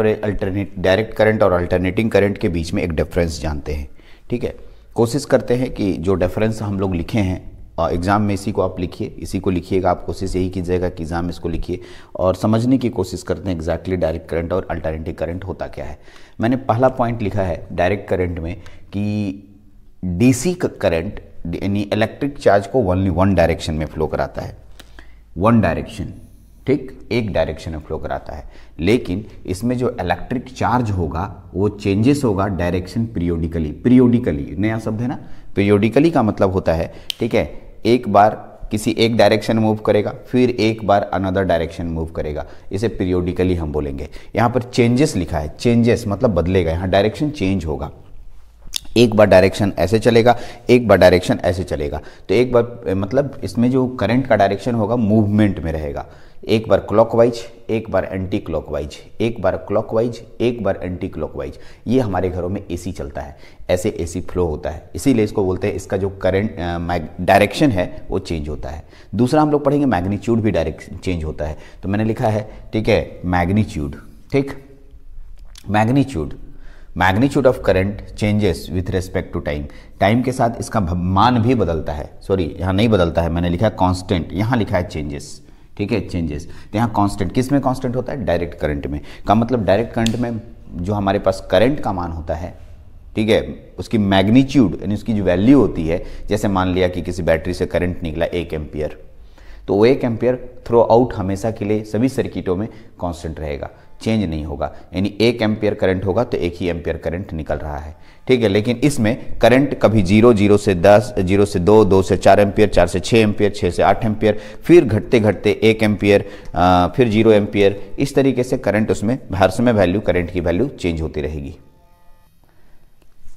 करंट और अल्टरनेटिंग करंट के बीच में एक डिफरेंस जानते हैं, ठीक है। कोशिश करते हैं कि जो डिफरेंस हम लोग लिखे हैं एग्ज़ाम में, इसी को आप लिखिए, इसी को लिखिएगा, आप कोशिश यही कीजिएगा कि एग्ज़ाम में इसको लिखिए और समझने की कोशिश करते हैं एग्जैक्टली डायरेक्ट करंट और अल्टरनेटिव करंट होता क्या है। मैंने पहला पॉइंट लिखा है डायरेक्ट करंट में कि डीसी का करंट यानी इलेक्ट्रिक चार्ज को ओनली वन डायरेक्शन में फ्लो कराता है, वन डायरेक्शन, ठीक, एक डायरेक्शन में फ्लो कराता है। लेकिन इसमें जो इलेक्ट्रिक चार्ज होगा वो चेंजेस होगा डायरेक्शन पीरियोडिकली, नया शब्द है ना, पीरियोडिकली का मतलब होता है, ठीक है, एक बार किसी एक डायरेक्शन मूव करेगा, फिर एक बार अनदर डायरेक्शन मूव करेगा, इसे पीरियोडिकली हम बोलेंगे। यहाँ पर चेंजेस लिखा है, चेंजेस मतलब बदलेगा, यहाँ डायरेक्शन चेंज होगा। एक बार डायरेक्शन ऐसे चलेगा, एक बार डायरेक्शन ऐसे चलेगा, तो एक बार मतलब इसमें जो करंट का डायरेक्शन होगा मूवमेंट में रहेगा। एक बार क्लॉकवाइज, एक बार एंटी क्लॉकवाइज, एक बार क्लॉकवाइज, एक बार एंटी क्लॉकवाइज। ये हमारे घरों में एसी चलता है, ऐसे एसी फ्लो होता है, इसीलिए इसको बोलते हैं, इसका जो करंट डायरेक्शन है वो चेंज होता है। दूसरा हम लोग पढ़ेंगे मैग्नीट्यूड भी डायरेक्शन चेंज होता है, तो मैंने लिखा है, ठीक है, मैग्नीट्यूड, ठीक, magnitude of current changes with respect to time, time के साथ इसका मान भी बदलता है। सॉरी, यहाँ नहीं बदलता है, मैंने लिखा है कांस्टेंट, यहाँ लिखा है चेंजेस, ठीक है, चेंजेस। तो यहाँ कांस्टेंट किस में कांस्टेंट होता है? डायरेक्ट करंट में। का मतलब डायरेक्ट करंट में जो हमारे पास करंट का मान होता है, ठीक है, उसकी मैग्नीट्यूड यानी उसकी जो वैल्यू होती है, जैसे मान लिया कि किसी बैटरी से करंट निकला 1 एम्पियर, तो वो 1 एम्पियर थ्रू आउट हमेशा के लिए सभी सर्किटों में कांस्टेंट रहेगा, चेंज नहीं होगा। यानी 1 एम्पियर करंट होगा तो 1 ही एम्पियर करंट निकल रहा है, ठीक है। लेकिन इसमें करंट कभी 0, 0 से 10, 0 से 2, 2 से 4 एम्पियर, 4 से 6 एम्पियर, 6 से 8 एम्पियर, फिर घटते घटते 1 एम्पियर, फिर 0 एम्पियर, इस तरीके से करंट उसमें हर समय वैल्यू, करंट की वैल्यू चेंज होती रहेगी।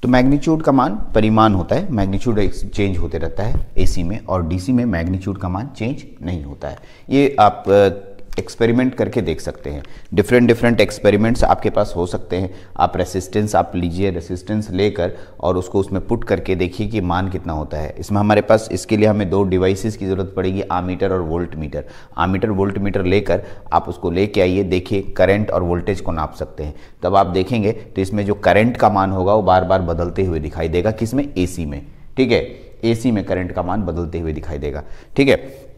तो मैग्नीट्यूड का मान परिमाण होता है, मैग्नीट्यूड चेंज होते रहता है एसी में, और डीसी में मैग्नीट्यूड का मान चेंज नहीं होता है। ये आप एक्सपेरिमेंट करके देख सकते हैं, डिफरेंट एक्सपेरिमेंट्स आपके पास हो सकते हैं। आप रेसिस्टेंस आप लीजिए, रेसिस्टेंस लेकर और उसको उसमें पुट करके देखिए कि मान कितना होता है। इसमें हमारे पास इसके लिए हमें 2 डिवाइसेस की ज़रूरत पड़ेगी, आमीटर और volt meter. Ammeter volt meter लेकर आप उसको लेके आइए, देखिए करंट और वोल्टेज को नाप सकते हैं। तब आप देखेंगे तो इसमें जो करंट का मान होगा वो बार बार बदलते हुए दिखाई देगा, किसमें? एसी में, ठीक है, एसी में करंट का मान बदलते हुए दिखाई देगा, ठीक है।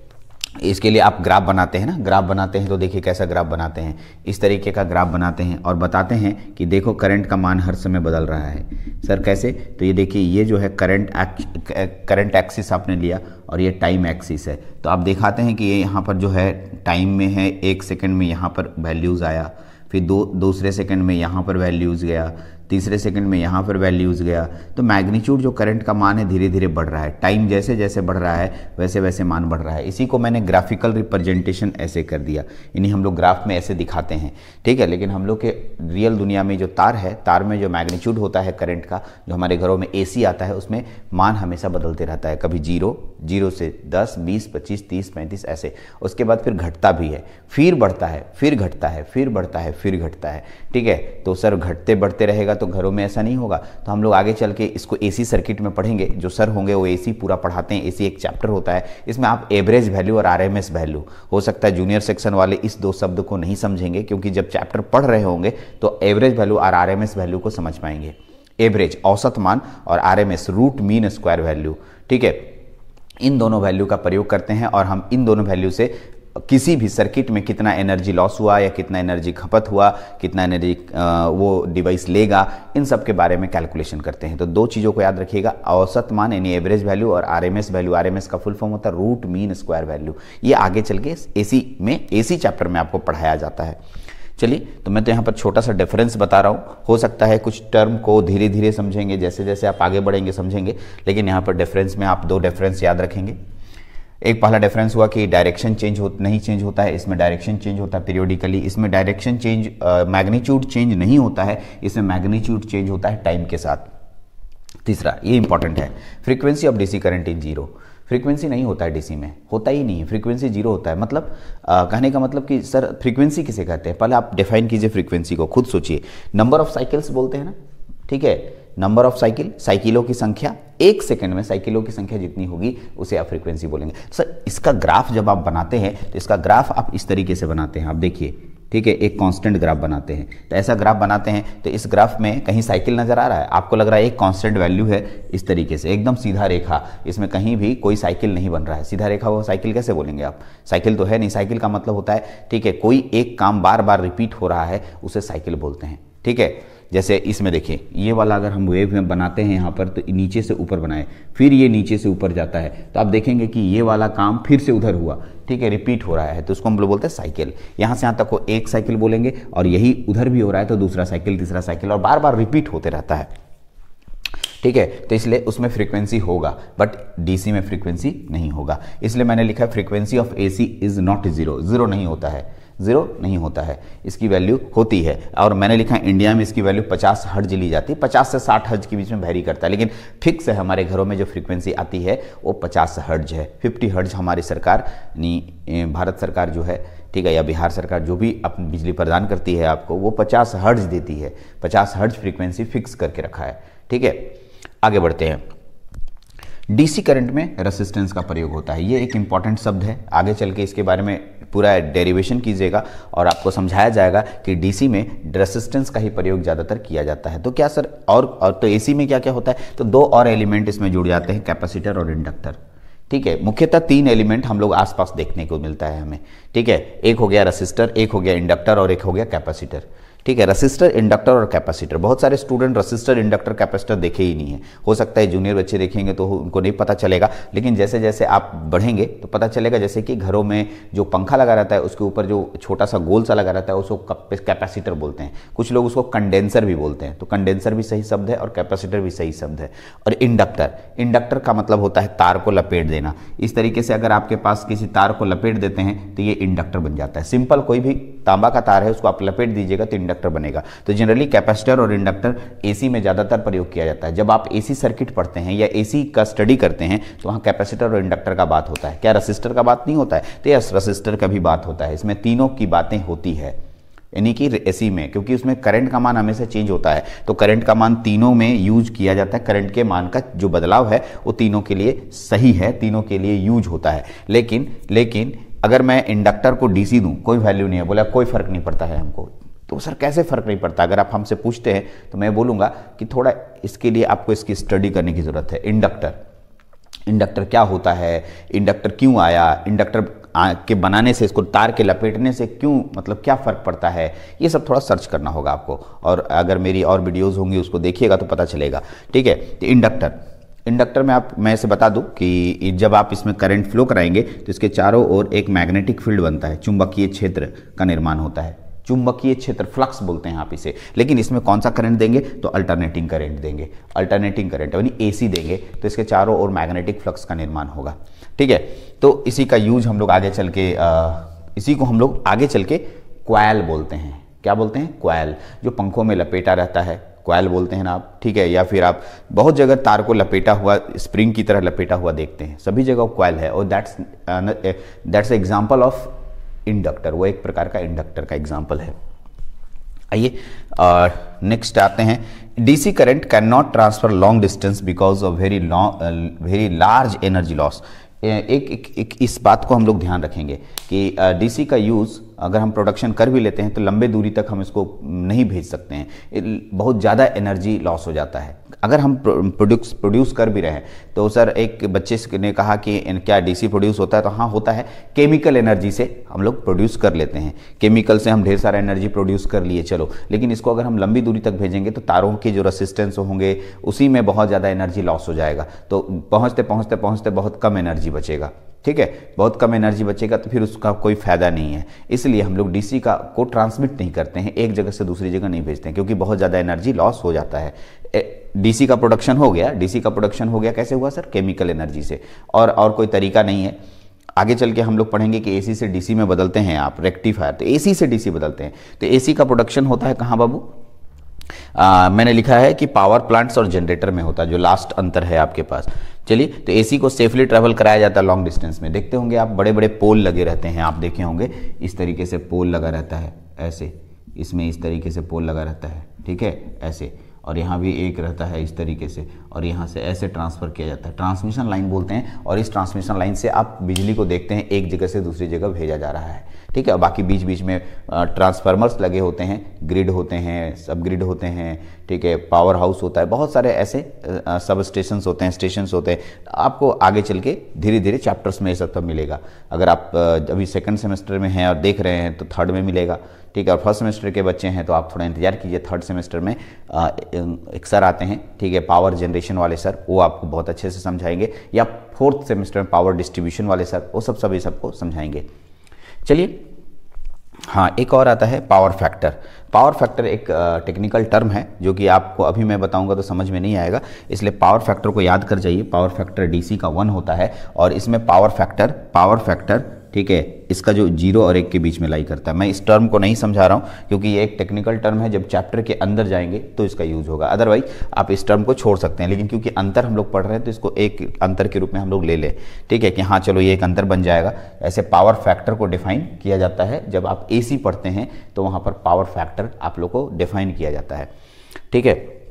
इसके लिए आप ग्राफ बनाते हैं ना, ग्राफ बनाते हैं तो देखिए कैसा ग्राफ बनाते हैं, इस तरीके का ग्राफ बनाते हैं और बताते हैं कि देखो करंट का मान हर समय बदल रहा है। सर कैसे? तो ये देखिए, ये जो है करंट एक्सिस आपने लिया और ये टाइम एक्सिस है, तो आप दिखाते हैं कि ये यहाँ पर जो है टाइम में है, 1 सेकंड में यहाँ पर वैल्यूज़ आया, फिर दूसरे सेकंड में यहाँ पर वैल्यूज़ गया, तीसरे सेकंड में यहाँ पर वैल्यूज़ गया। तो मैग्नीट्यूड जो करंट का मान है धीरे धीरे बढ़ रहा है, टाइम जैसे जैसे बढ़ रहा है वैसे वैसे मान बढ़ रहा है। इसी को मैंने ग्राफिकल रिप्रेजेंटेशन ऐसे कर दिया, यानी हम लोग ग्राफ में ऐसे दिखाते हैं, ठीक है। लेकिन हम लोग के रियल दुनिया में जो तार है, तार में जो मैग्नीट्यूड होता है करंट का, जो हमारे घरों में एसी आता है, उसमें मान हमेशा बदलते रहता है, कभी 0 से 10, 20, 25, 30, 35 ऐसे। उसके बाद फिर घटता भी है, फिर बढ़ता है, फिर घटता है, फिर बढ़ता है, फिर घटता है, ठीक है। तो सर घटते बढ़ते रहेगा तो घरों में ऐसा नहीं होगा। तो हम लोग आगे चल के इसको एसी सर्किट में पढ़ेंगे, जो सर होंगे वो एसी पूरा पढ़ाते हैं। एसी एक चैप्टर होता है, इसमें आप एवरेज वैल्यू और आरएमएस वैल्यू, हो सकता है जूनियर सेक्शन वाले इस 2 शब्द को नहीं समझेंगे, क्योंकि जब चैप्टर पढ़ रहे होंगे तो एवरेज वैल्यू और आरएमएस वैल्यू को समझ पाएंगे। एवरेज औसत मान और RMS root mean square value, ठीक है, इन दोनों वैल्यू का प्रयोग करते हैं और हम इन दोनों वैल्यू से किसी भी सर्किट में कितना एनर्जी लॉस हुआ या कितना एनर्जी खपत हुआ, कितना एनर्जी वो डिवाइस लेगा, इन सब के बारे में कैलकुलेशन करते हैं। तो 2 चीज़ों को याद रखिएगा, औसत मान यानी एवरेज वैल्यू और आरएमएस वैल्यू। आरएमएस का फुल फॉर्म होता है रूट मीन स्क्वायर वैल्यू। ये आगे चल के एसी चैप्टर में आपको पढ़ाया जाता है। चलिए, तो मैं तो यहाँ पर छोटा सा डिफरेंस बता रहा हूँ, हो सकता है कुछ टर्म को धीरे धीरे समझेंगे, जैसे जैसे आप आगे बढ़ेंगे समझेंगे, लेकिन यहाँ पर डिफरेंस में आप 2 डिफरेंस याद रखेंगे। एक पहला डिफरेंस हुआ कि डायरेक्शन नहीं चेंज होता है, इसमें डायरेक्शन चेंज होता है पीरियोडिकली। इसमें डायरेक्शन चेंज, मैग्नीट्यूड चेंज नहीं होता है, इसमें मैग्नीट्यूड चेंज होता है टाइम के साथ। तीसरा, ये इंपॉर्टेंट है, frequency of DC current is 0। Frequency नहीं होता है डीसी में, होता ही नहीं है, फ्रीक्वेंसी 0 होता है। मतलब कहने का मतलब कि सर फ्रीक्वेंसी किसे कहते हैं? पहले आप डिफाइन कीजिए फ्रीक्वेंसी को, खुद सोचिए। नंबर ऑफ साइकिल्स बोलते हैं ना, ठीक है, नंबर ऑफ साइकिल, साइकिलों की संख्या, 1 सेकंड में साइकिलों की संख्या जितनी होगी उसे आप फ्रीक्वेंसी बोलेंगे। सर इसका ग्राफ जब आप बनाते हैं तो इसका ग्राफ आप इस तरीके से बनाते हैं, आप देखिए, ठीक है, एक कांस्टेंट ग्राफ बनाते हैं। तो ऐसा ग्राफ बनाते हैं तो इस ग्राफ में कहीं साइकिल नजर आ रहा है, आपको लग रहा है एक कांस्टेंट वैल्यू है, इस तरीके से एकदम सीधा रेखा, इसमें कहीं भी कोई साइकिल नहीं बन रहा है। सीधा रेखा वो साइकिल कैसे बोलेंगे आप? साइकिल तो है नहीं। साइकिल का मतलब होता है, ठीक है, कोई एक काम बार बार रिपीट हो रहा है, उसे साइकिल बोलते हैं, ठीक है। जैसे इसमें देखिए, ये वाला अगर हम वेव में बनाते हैं यहाँ पर, तो नीचे से ऊपर बनाए, फिर ये नीचे से ऊपर जाता है, तो आप देखेंगे कि ये वाला काम फिर से उधर हुआ, ठीक है, रिपीट हो रहा है, तो उसको हम लोग बोलते हैं साइकिल। यहाँ से यहाँ तक को एक साइकिल बोलेंगे, और यही उधर भी हो रहा है तो दूसरा साइकिल, तीसरा साइकिल, और बार बार रिपीट होते रहता है। ठीक है। तो इसलिए उसमें फ्रीक्वेंसी होगा, बट डीसी में फ्रीक्वेंसी नहीं होगा। इसलिए मैंने लिखा frequency of AC is not zero, zero नहीं होता है, जीरो नहीं होता है, इसकी वैल्यू होती है। और मैंने लिखा इंडिया में इसकी वैल्यू 50 हर्ट्ज ली जाती है, 50 से 60 हर्ट्ज के बीच में वैरी करता है, लेकिन फिक्स है हमारे घरों में जो फ्रीक्वेंसी आती है वो 50 हर्ट्ज है। 50 हर्ट्ज हमारी सरकार भारत सरकार जो है, ठीक है, या बिहार सरकार जो भी अपनी बिजली प्रदान करती है आपको, वो 50 हर्ट्ज देती है, 50 हर्ट्ज फ्रीक्वेंसी फिक्स करके रखा है। ठीक है, आगे बढ़ते हैं। डीसी करंट में रेसिस्टेंस का प्रयोग होता है, ये एक इंपॉर्टेंट शब्द है, आगे चल के इसके बारे में पूरा डेरिवेशन कीजिएगा और आपको समझाया जाएगा कि डीसी में रेसिस्टेंस का ही प्रयोग ज़्यादातर किया जाता है। तो क्या सर और तो एसी में क्या क्या होता है, तो दो और एलिमेंट इसमें जुड़ जाते हैं, कैपेसिटर और इंडक्टर। ठीक है, मुख्यतः तीन एलिमेंट हम लोग आसपास देखने को मिलता है हमें। ठीक है, एक हो गया रेसिस्टर, एक हो गया इंडक्टर और एक हो गया कैपेसिटर। ठीक है, रेसिस्टर, इंडक्टर और कैपेसिटर। बहुत सारे स्टूडेंट रेसिस्टर, इंडक्टर, कैपेसिटर देखे ही नहीं है, हो सकता है जूनियर बच्चे देखेंगे तो उनको नहीं पता चलेगा, लेकिन जैसे जैसे आप बढ़ेंगे तो पता चलेगा। जैसे कि घरों में जो पंखा लगा रहता है उसके ऊपर जो छोटा सा गोल सा लगा रहता है उसको कैपेसिटर बोलते हैं, कुछ लोग उसको कंडेंसर भी बोलते हैं, तो कंडेंसर भी सही शब्द है और कैपेसिटर भी सही शब्द है। और इंडक्टर, इंडक्टर का मतलब होता है तार को लपेट देना। इस तरीके से अगर आपके पास किसी तार को लपेट देते हैं तो ये इंडक्टर बन जाता है। सिंपल कोई भी तांबा का तार है उसको आप लपेट दीजिएगा तो इंडक्टर बनेगा। तो जनरली कैपेसिटर और इंडक्टर एसी में ज़्यादातर प्रयोग किया जाता है। जब आप एसी सर्किट पढ़ते हैं या एसी का स्टडी करते हैं तो वहाँ कैपेसिटर और इंडक्टर का बात होता है। क्या रसिस्टर का बात नहीं होता है? तो यस, रसिस्टर का भी बात होता है। इसमें तीनों की बातें होती है, यानी कि एसी में, क्योंकि उसमें करंट का मान हमेशा चेंज होता है, तो करंट का मान तीनों में यूज किया जाता है। करंट के मान का जो बदलाव है वो तीनों के लिए सही है, तीनों के लिए यूज होता है। लेकिन अगर मैं इंडक्टर को डीसी दूं, कोई वैल्यू नहीं है, बोला कोई फर्क नहीं पड़ता है हमको, तो सर कैसे फर्क नहीं पड़ता? अगर आप हमसे पूछते हैं तो मैं बोलूँगा कि थोड़ा इसके लिए आपको इसकी स्टडी करने की ज़रूरत है। इंडक्टर क्या होता है, इंडक्टर क्यों आया, इंडक्टर के बनाने से, इसको तार के लपेटने से क्यों, मतलब क्या फ़र्क पड़ता है, ये सब थोड़ा सर्च करना होगा आपको। और अगर मेरी और वीडियोज़ होंगी उसको देखिएगा तो पता चलेगा। ठीक है, तो इंडक्टर में मैं इसे बता दूं कि जब आप इसमें करंट फ्लो कराएंगे तो इसके चारों ओर एक मैग्नेटिक फील्ड बनता है, चुंबकीय क्षेत्र का निर्माण होता है। चुंबकीय क्षेत्र, फ्लक्स बोलते हैं आप इसे। लेकिन इसमें कौन सा करंट देंगे, तो अल्टरनेटिंग करंट देंगे, अल्टरनेटिंग करंट यानी एसी देंगे, तो इसके चारों ओर मैग्नेटिक फ्लक्स का निर्माण होगा। ठीक है, तो इसी का यूज हम लोग आगे चल के इसी को हम लोग आगे चल के क्वाइल बोलते हैं। क्या बोलते हैं? क्वाइल, जो पंखों में लपेटा रहता है, क्वाइल बोलते हैं ना आप। ठीक है, या फिर आप बहुत जगह तार को लपेटा हुआ, स्प्रिंग की तरह लपेटा हुआ देखते हैं, सभी जगह क्वाइल है। और दैट्स एग्जाम्पल ऑफ इंडक्टर, वो एक प्रकार का इंडक्टर का एग्जाम्पल है। आइए नेक्स्ट आते हैं। DC current can not transfer long distance because of very large energy loss. एक इस बात को हम लोग ध्यान रखेंगे कि डीसी का यूज़ अगर हम प्रोडक्शन कर भी लेते हैं तो लंबे दूरी तक हम इसको नहीं भेज सकते हैं, बहुत ज़्यादा एनर्जी लॉस हो जाता है। अगर हम प्रोड्यूस कर भी रहे हैं तो सर, एक बच्चे ने कहा कि क्या डीसी प्रोड्यूस होता है, तो हाँ होता है। केमिकल एनर्जी से हम लोग प्रोड्यूस कर लेते हैं, केमिकल से हम ढेर सारा एनर्जी प्रोड्यूस कर लिए, चलो। लेकिन इसको अगर हम लंबी दूरी तक भेजेंगे तो तारों के जो रेसिस्टेंस होंगे उसी में बहुत ज़्यादा एनर्जी लॉस हो जाएगा, तो पहुँचते बहुत कम एनर्जी बचेगा। ठीक है, बहुत कम एनर्जी बचेगा तो फिर उसका कोई फायदा नहीं है। इसलिए हम लोग डीसी को ट्रांसमिट नहीं करते हैं, एक जगह से दूसरी जगह नहीं भेजते हैं, क्योंकि बहुत ज़्यादा एनर्जी लॉस हो जाता है। डीसी का प्रोडक्शन हो गया, कैसे हुआ सर? केमिकल एनर्जी से, और कोई तरीका नहीं है। आगे चल के हम लोग पढ़ेंगे कि एसी से डीसी में बदलते हैं आप, रेक्टिफायर, तो एसी से डीसी बदलते हैं। तो एसी का प्रोडक्शन होता है कहाँ बाबू? मैंने लिखा है कि पावर प्लांट्स और जनरेटर में होता है, जो लास्ट अंतर है आपके पास। चलिए, तो एसी को सेफली ट्रैवल कराया जाता है लॉन्ग डिस्टेंस में। देखते होंगे आप, बड़े बड़े पोल लगे रहते हैं, आप देखे होंगे, इस तरीके से पोल लगा रहता है, ऐसे, इसमें इस तरीके से पोल लगा रहता है, ठीक है, ऐसे, और यहाँ भी एक रहता है इस तरीके से, और यहाँ से ऐसे ट्रांसफ़र किया जाता है, ट्रांसमिशन लाइन बोलते हैं। और इस ट्रांसमिशन लाइन से आप बिजली को देखते हैं एक जगह से दूसरी जगह भेजा जा रहा है। ठीक है, बाकी बीच बीच में ट्रांसफार्मर्स लगे होते हैं, ग्रिड होते हैं, सब ग्रिड होते हैं, ठीक है, पावर हाउस होता है, बहुत सारे ऐसे सब स्टेशंस होते हैं, स्टेशंस होते हैं। आपको आगे चल के धीरे धीरे चैप्टर्स में ये सब मिलेगा। अगर आप अभी सेकंड सेमेस्टर में हैं और देख रहे हैं तो थर्ड में मिलेगा। ठीक है, और फर्स्ट सेमेस्टर के बच्चे हैं तो आप थोड़ा इंतजार कीजिए, थर्ड सेमेस्टर में एक सर आते हैं, ठीक है, पावर जनरेशन वाले सर, वो आपको बहुत अच्छे से समझाएंगे, या फोर्थ सेमेस्टर में पावर डिस्ट्रीब्यूशन वाले सर, वो सभी सबको समझाएंगे। चलिए हाँ, एक और आता है पावर फैक्टर। पावर फैक्टर एक टेक्निकल टर्म है जो कि आपको अभी मैं बताऊंगा तो समझ में नहीं आएगा, इसलिए पावर फैक्टर को याद कर जाइए। पावर फैक्टर डीसी का 1 होता है और इसमें पावर फैक्टर ठीक है, इसका जो 0 और 1 के बीच में लाई करता है। मैं इस टर्म को नहीं समझा रहा हूँ क्योंकि ये एक टेक्निकल टर्म है, जब चैप्टर के अंदर जाएंगे तो इसका यूज़ होगा, अदरवाइज आप इस टर्म को छोड़ सकते हैं। लेकिन क्योंकि अंतर हम लोग पढ़ रहे हैं तो इसको एक अंतर के रूप में हम लोग ले लें, ठीक है, कि हाँ चलो ये एक अंतर बन जाएगा। ऐसे पावर फैक्टर को डिफाइन किया जाता है, जब आप एसी पढ़ते हैं तो वहाँ पर पावर फैक्टर आप लोग को डिफाइन किया जाता है, ठीक है।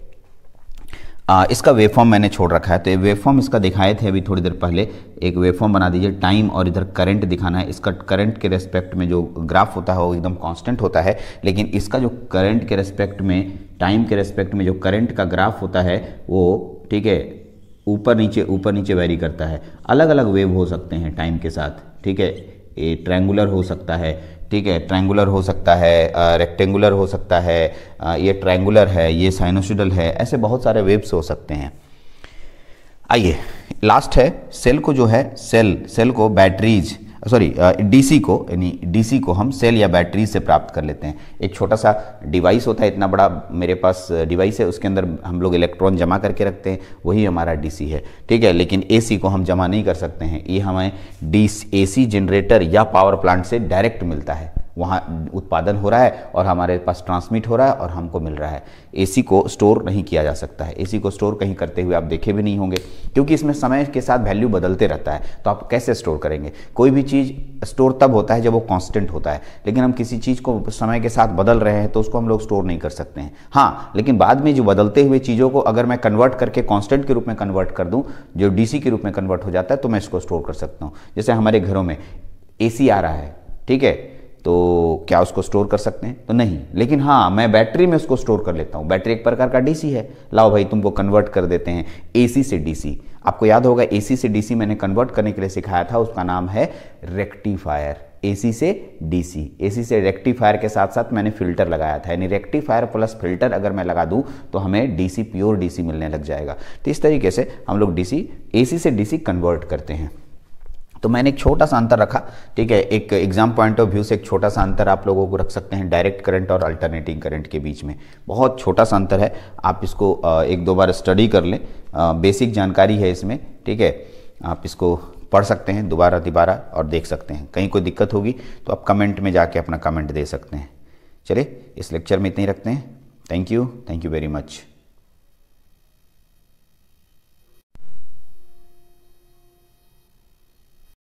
इसका वेवफॉर्म मैंने छोड़ रखा है, तो ये वेवफॉर्म इसका दिखाए थे अभी थोड़ी देर पहले। एक वेवफॉर्म बना दीजिए, टाइम और इधर करंट दिखाना है। इसका करंट के रेस्पेक्ट में जो ग्राफ होता है वो एकदम कांस्टेंट होता है, लेकिन इसका जो करंट के रेस्पेक्ट में, टाइम के रेस्पेक्ट में जो करंट का ग्राफ होता है वो, ठीक है, ऊपर नीचे वेरी करता है। अलग अलग वेव हो सकते हैं टाइम के साथ, ठीक है। ये ट्रायंगुलर हो सकता है, ठीक है, ट्रायंगुलर हो सकता है, रेक्टेंगुलर हो सकता है, ये ट्रायंगुलर है, ये साइनोसॉइडल है, ऐसे बहुत सारे वेव्स हो सकते हैं। आइए लास्ट है सेल को, जो है सेल को बैटरीज, डीसी को, यानी डीसी को हम सेल या बैटरी से प्राप्त कर लेते हैं। एक छोटा सा डिवाइस होता है, इतना बड़ा मेरे पास डिवाइस है, उसके अंदर हम लोग इलेक्ट्रॉन जमा करके रखते हैं, वही हमारा डीसी है, ठीक है। लेकिन एसी को हम जमा नहीं कर सकते हैं, ये हमें एसी जनरेटर या पावर प्लांट से डायरेक्ट मिलता है, वहाँ उत्पादन हो रहा है और हमारे पास ट्रांसमिट हो रहा है और हमको मिल रहा है। एसी को स्टोर नहीं किया जा सकता है, एसी को स्टोर कहीं करते हुए आप देखे भी नहीं होंगे, क्योंकि इसमें समय के साथ वैल्यू बदलते रहता है। तो आप कैसे स्टोर करेंगे? कोई भी चीज़ स्टोर तब होता है जब वो कांस्टेंट होता है, लेकिन हम किसी चीज़ को समय के साथ बदल रहे हैं तो उसको हम लोग स्टोर नहीं कर सकते हैं। हाँ, लेकिन बाद में जो बदलते हुए चीज़ों को अगर मैं कन्वर्ट करके कांस्टेंट के रूप में कन्वर्ट कर दूँ, जो डीसी के रूप में कन्वर्ट हो जाता है, तो मैं इसको स्टोर कर सकता हूँ। जैसे हमारे घरों में एसी आ रहा है, ठीक है, तो क्या उसको स्टोर कर सकते हैं? तो नहीं। लेकिन हाँ, मैं बैटरी में उसको स्टोर कर लेता हूँ। बैटरी एक प्रकार का डीसी है। लाओ भाई, तुमको कन्वर्ट कर देते हैं एसी से डीसी। आपको याद होगा एसी से डीसी मैंने कन्वर्ट करने के लिए सिखाया था, उसका नाम है रेक्टिफायर। एसी से डीसी, एसी से रेक्टिफायर के साथ साथ मैंने फिल्टर लगाया था, यानी रेक्टिफायर प्लस फिल्टर अगर मैं लगा दूं तो हमें डीसी, प्योर डीसी मिलने लग जाएगा। तो इस तरीके से हम लोग डीसी, एसी से डीसी कन्वर्ट करते हैं। तो मैंने एक छोटा सा अंतर रखा, ठीक है, एक एग्जाम पॉइंट ऑफ व्यू से एक छोटा सा अंतर आप लोगों को रख सकते हैं डायरेक्ट करंट और अल्टरनेटिंग करंट के बीच में। बहुत छोटा सा अंतर है, आप इसको एक दो बार स्टडी कर लें, बेसिक जानकारी है इसमें, ठीक है। आप इसको पढ़ सकते हैं दोबारा और देख सकते हैं। कहीं कोई दिक्कत होगी तो आप कमेंट में जाके अपना कमेंट दे सकते हैं। चलिए, इस लेक्चर में इतना ही रखते हैं। Thank you very much.